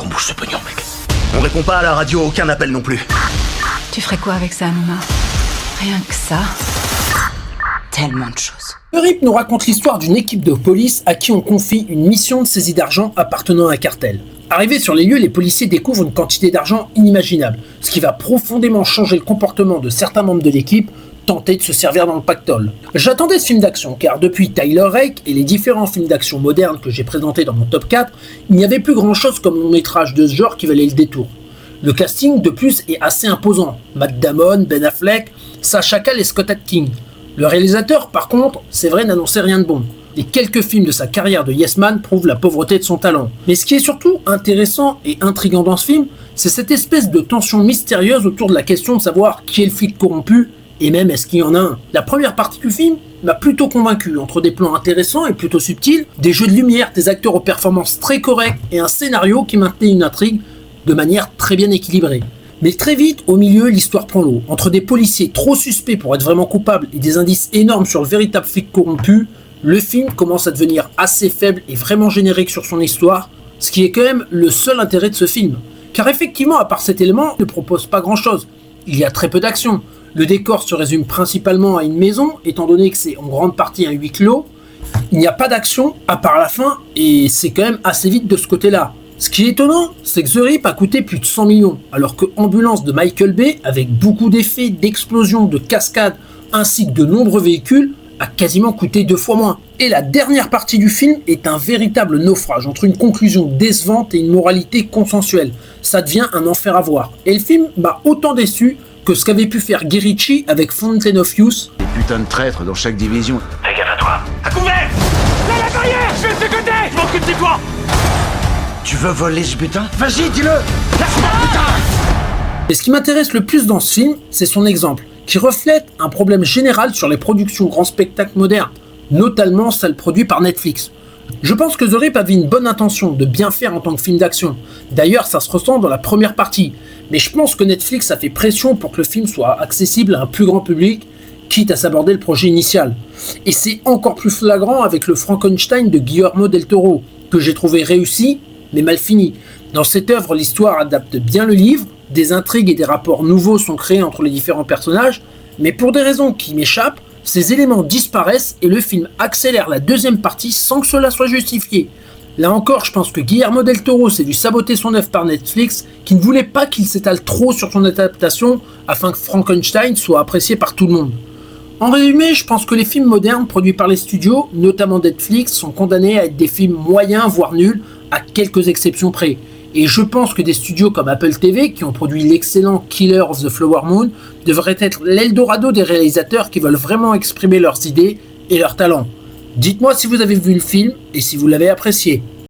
qu'on bouge ce pognon, mec. On répond pas à la radio, aucun appel non plus. Tu ferais quoi avec ça, Nouma? Rien que ça. Tellement de choses. The Rip nous raconte l'histoire d'une équipe de police à qui on confie une mission de saisie d'argent appartenant à un cartel. Arrivés sur les lieux, les policiers découvrent une quantité d'argent inimaginable, ce qui va profondément changer le comportement de certains membres de l'équipe, tentés de se servir dans le pactole. J'attendais ce film d'action, car depuis Tyler Rake et les différents films d'action modernes que j'ai présentés dans mon top 4, il n'y avait plus grand chose comme long métrage de ce genre qui valait le détour. Le casting de plus est assez imposant, Matt Damon, Ben Affleck, Sasha Calle et Scott Adkins. Le réalisateur, par contre, c'est vrai, n'annonçait rien de bon. Les quelques films de sa carrière de Yes Man prouvent la pauvreté de son talent. Mais ce qui est surtout intéressant et intriguant dans ce film, c'est cette espèce de tension mystérieuse autour de la question de savoir qui est le flic corrompu, et même est-ce qu'il y en a un. La première partie du film m'a plutôt convaincu, entre des plans intéressants et plutôt subtils, des jeux de lumière, des acteurs aux performances très correctes et un scénario qui maintenait une intrigue de manière très bien équilibrée. Mais très vite, au milieu, l'histoire prend l'eau. Entre des policiers trop suspects pour être vraiment coupables et des indices énormes sur le véritable flic corrompu, le film commence à devenir assez faible et vraiment générique sur son histoire, ce qui est quand même le seul intérêt de ce film. Car effectivement, à part cet élément, il ne propose pas grand chose. Il y a très peu d'action. Le décor se résume principalement à une maison, étant donné que c'est en grande partie un huis clos. Il n'y a pas d'action, à part la fin, et c'est quand même assez vite de ce côté-là. Ce qui est étonnant, c'est que The Rip a coûté plus de 100 millions, alors que Ambulance de Michael Bay, avec beaucoup d'effets, d'explosions, de cascades, ainsi que de nombreux véhicules, a quasiment coûté 2 fois moins. Et la dernière partie du film est un véritable naufrage entre une conclusion décevante et une moralité consensuelle. Ça devient un enfer à voir. Et le film m'a autant déçu que ce qu'avait pu faire Guy Ritchie avec Fountain of Youth. Des putains de traîtres dans chaque division. Fais gaffe à toi. À couvert! Là, la barrière! Je vais de ce côté! Je m'occupe de toi! Tu veux voler ce butin? Vas-y, dis-le! Lâche-moi, putain! Et ce qui m'intéresse le plus dans ce film, c'est son exemple, qui reflète un problème général sur les productions grand spectacle modernes, notamment celles produites par Netflix. Je pense que The Rip avait une bonne intention de bien faire en tant que film d'action. D'ailleurs, ça se ressent dans la première partie. Mais je pense que Netflix a fait pression pour que le film soit accessible à un plus grand public, quitte à s'aborder le projet initial. Et c'est encore plus flagrant avec le Frankenstein de Guillermo del Toro, que j'ai trouvé réussi, mais mal fini. Dans cette œuvre, l'histoire adapte bien le livre, des intrigues et des rapports nouveaux sont créés entre les différents personnages, mais pour des raisons qui m'échappent, ces éléments disparaissent et le film accélère la deuxième partie sans que cela soit justifié. Là encore, je pense que Guillermo del Toro s'est vu saboter son œuvre par Netflix, qui ne voulait pas qu'il s'étale trop sur son adaptation afin que Frankenstein soit apprécié par tout le monde. En résumé, je pense que les films modernes produits par les studios, notamment Netflix, sont condamnés à être des films moyens voire nuls, à quelques exceptions près. Et je pense que des studios comme Apple TV, qui ont produit l'excellent Killer of the Flower Moon, devraient être l'Eldorado des réalisateurs qui veulent vraiment exprimer leurs idées et leurs talents. Dites-moi si vous avez vu le film et si vous l'avez apprécié.